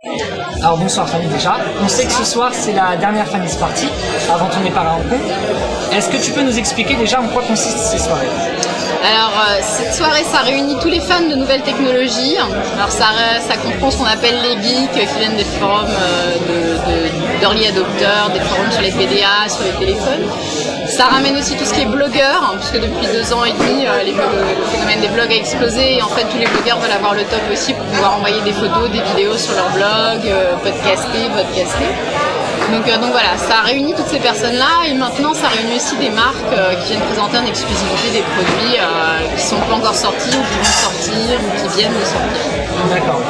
Alors bonsoir Fanny déjà. On sait que ce soir c'est la dernière Fanny's Party avant ton départ à Hong Kong. Est-ce que tu peux nous expliquer déjà en quoi consistent ces soirées? Alors cette soirée ça réunit tous les fans de nouvelles technologies. Alors ça comprend ce qu'on appelle les geeks qui viennent des forums d'early adopters, des forums sur les PDA, sur les téléphones. Ça ramène aussi tout ce qui est blogueur, puisque depuis 2 ans et demi le phénomène des blogs a explosé et en fait tous les blogueurs veulent avoir le top aussi pour pouvoir envoyer des photos, des vidéos sur leur blog, podcaster. Donc voilà, ça réunit toutes ces personnes-là et maintenant ça réunit aussi des marques qui viennent présenter en exclusivité des produits qui sont pas encore sortis ou qui vont sortir ou qui viennent de sortir. D'accord.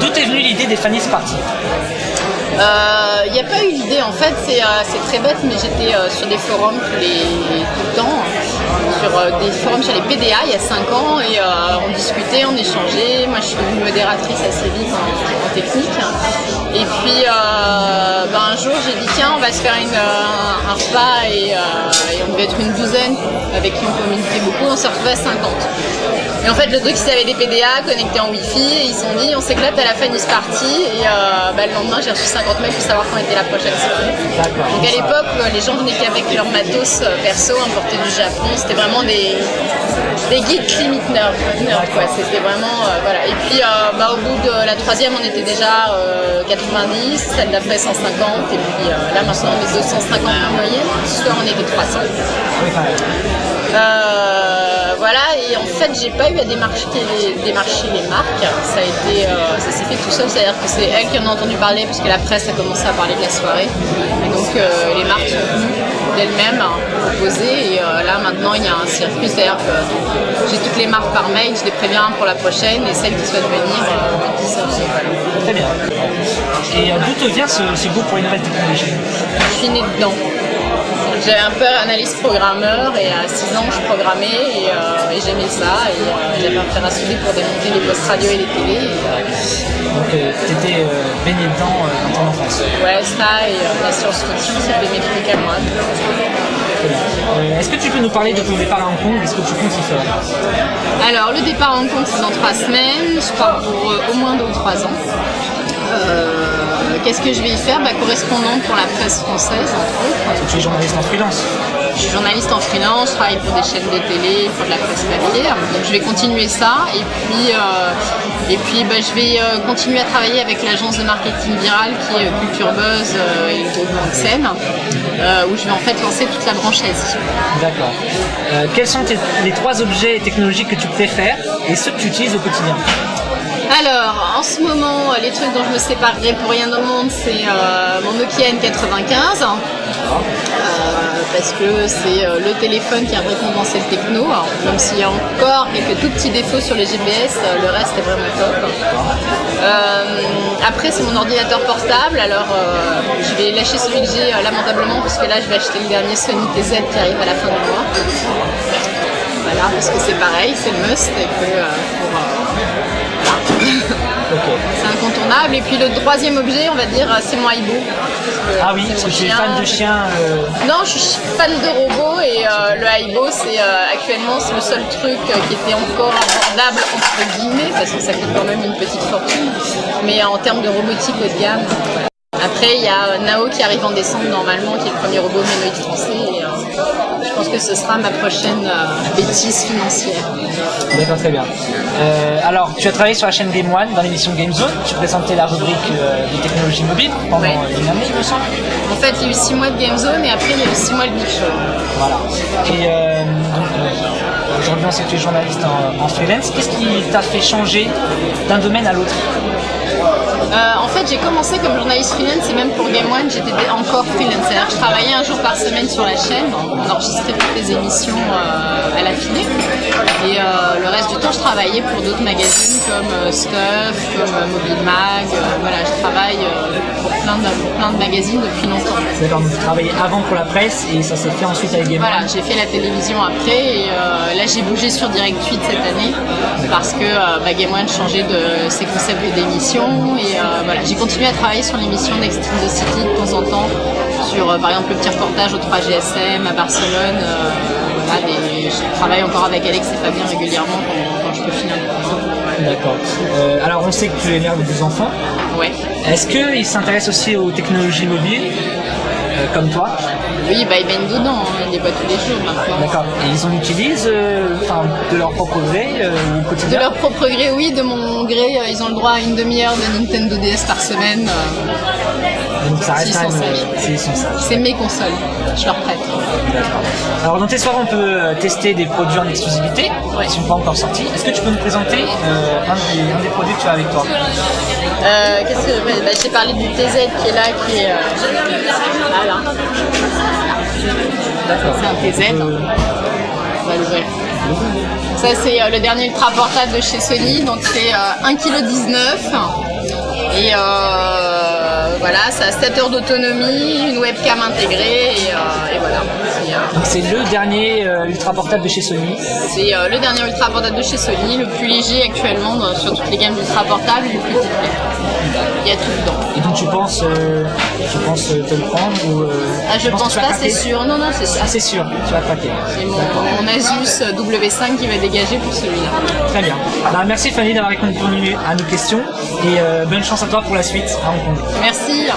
D'où est venue l'idée des Fanny's Party? Il n'y a pas eu l'idée, en fait c'est très bête, mais j'étais sur des forums tout le temps, sur des forums sur les PDA il y a 5 ans et on discutait, on échangeait. Moi je suis devenue modératrice assez vite en technique. Et puis un jour j'ai dit tiens on va se faire un repas et on devait être une douzaine avec qui on communiquait beaucoup, on s'est retrouvés à 50. Et en fait le truc c'est qu'il y avait des PDA connectés en Wi-Fi et ils se sont dit on s'éclate à la Fanny's Party et le lendemain j'ai reçu 50 mails pour savoir quand était la prochaine soirée. Donc à l'époque les gens venaient qu'avec leur matos perso importé du Japon, c'était vraiment des geeks limit nerd quoi, c'était vraiment voilà. Et puis au bout de la 3e on était déjà 90, celle d'après 150 et puis là maintenant on est 250 en moyenne, ce soir on était 300. Voilà, et en fait j'ai pas eu à démarcher les marques, ça s'est fait tout seul, c'est-à-dire que c'est elles qui en ont entendu parler parce que la presse a commencé à parler de la soirée et donc les marques sont venues d'elles-mêmes proposer et là maintenant il y a un circuit, c'est-à-dire que j'ai toutes les marques par mail, je les préviens pour la prochaine et celles qui souhaitent venir me disent voilà. Très bien. Et d'où te vient ce goût pour les nouvelles technologies? Je suis née dedans. J'avais un peu analyste programmeur et à 6 ans je programmais et j'aimais ça et j'avais un fer à souder pour démonter les postes radio et les télés. Donc tu étais baigné dedans dans ton enfance? Ouais, ça et la science-fiction c'était mes trucs à moi. Est-ce que tu peux nous parler de ton départ à Hong Kong? Est-ce que tu comptes y faire? Alors le départ à Hong Kong c'est dans 3 semaines, je pars pour au moins 2 ou 3 ans. Qu'est-ce que je vais y faire? Correspondante pour la presse française, entre autres. Tu es journaliste en freelance? Je suis journaliste en freelance, je travaille pour des chaînes de télé, pour de la presse papier. Donc je vais continuer ça et puis je vais continuer à travailler avec l'agence de marketing viral qui est Culture Buzz et le groupe Xen, où je vais en fait lancer toute la branche Asie. D'accord. Quels sont les 3 objets technologiques que tu préfères et ceux que tu utilises au quotidien? Alors, en ce moment, les trucs dont je me séparerai pour rien au monde, c'est mon Nokia N95, parce que c'est le téléphone qui a récompensé le techno, même s'il y a encore quelques tout petits défauts sur les GPS, le reste est vraiment top. Après, c'est mon ordinateur portable, alors je vais lâcher celui que j'ai lamentablement, parce que là, je vais acheter le dernier Sony TZ qui arrive à la fin du mois. Voilà, parce que c'est pareil, c'est le must, et que Okay. C'est incontournable. Et puis le 3e objet, on va dire, c'est mon Aibo. Ah oui, parce que tu es fan de chiens. Non, je suis fan de robots et le Aibo, actuellement, c'est le seul truc qui était encore abordable entre guillemets, parce que ça coûte quand même une petite fortune. Mais en termes de robotique haut de gamme. Après, il y a Nao qui arrive en décembre normalement, qui est le premier robot humanoïde français. Et, je pense que ce sera ma prochaine bêtise financière. D'accord, très bien. Alors, tu as travaillé sur la chaîne Game One dans l'émission Game Zone. Tu présentais la rubrique des technologies mobiles pendant une année, il me semble. En fait, il y a eu 6 mois de Game Zone et après, il y a eu 6 mois de Big Show. Voilà. Et donc, aujourd'hui, on sait que tu es journaliste en freelance. Qu'est-ce qui t'a fait changer d'un domaine à l'autre? En fait, j'ai commencé comme journaliste freelance et même pour Game One, j'étais encore freelance. C'est-à-dire que je travaillais un jour par semaine sur la chaîne, on enregistrait toutes les émissions à l'affiné. Et le reste du temps, je travaillais pour d'autres magazines comme Stuff, comme Mobile Mag. Voilà, je travaille pour plein de magazines depuis longtemps. D'accord, donc tu travaillais avant pour la presse et ça s'est fait ensuite avec Game One. Voilà, j'ai fait la télévision après et là j'ai bougé sur Direct 8 cette année parce que Game One changeait de ses concepts d'émission et voilà, j'ai continué à travailler sur l'émission Next in the City de temps en temps sur par exemple le petit reportage au 3GSM à Barcelone. Voilà, je travaille encore avec Alex et Fabien régulièrement quand je peux finir. D'accord. Alors on sait que tu es mère de 2 enfants. Ouais. Est-ce qu'ils s'intéressent aussi aux technologies mobiles, comme toi? Oui, bah, ils baignent dedans, hein, ils les voient tous les jours maintenant. D'accord. Et ils en utilisent de leur propre gré au De quotidien? leur propre gré, oui, de mon gré, ils ont le droit à une demi-heure de Nintendo DS par semaine. Donc ça reste S'ils quand sont même. sages. S'ils sont sages. C'est mes consoles, je leur prête. D'accord. Alors dans tes soirées, on peut tester des produits en exclusivité qui ne sont pas encore sortis. Est-ce que tu peux nous présenter un des produits que tu as avec toi? Bah, j'ai parlé du TZ qui est là, qui est là. D'accord. C'est un TZ. On va l'ouvrir. Ça, c'est le dernier ultra portable de chez Sony, donc c'est 1,19 kg. Et voilà, ça a 7 heures d'autonomie, une webcam intégrée, et voilà. Donc c'est le dernier ultra portable de chez Sony. C'est le dernier ultra portable de chez Sony, le plus léger actuellement sur toutes les gammes d'ultra portables, le plus discret. Il y a tout dedans. Et donc tu penses te le prendre ou Je pense pas, c'est sûr. Non, c'est sûr. Ah, c'est sûr, tu vas craquer. J'ai mon Asus W5 qui va dégager pour celui-là. Très bien. Alors, merci Fanny d'avoir répondu à nos questions et bonne chance à toi pour la suite à Hong Kong. Merci.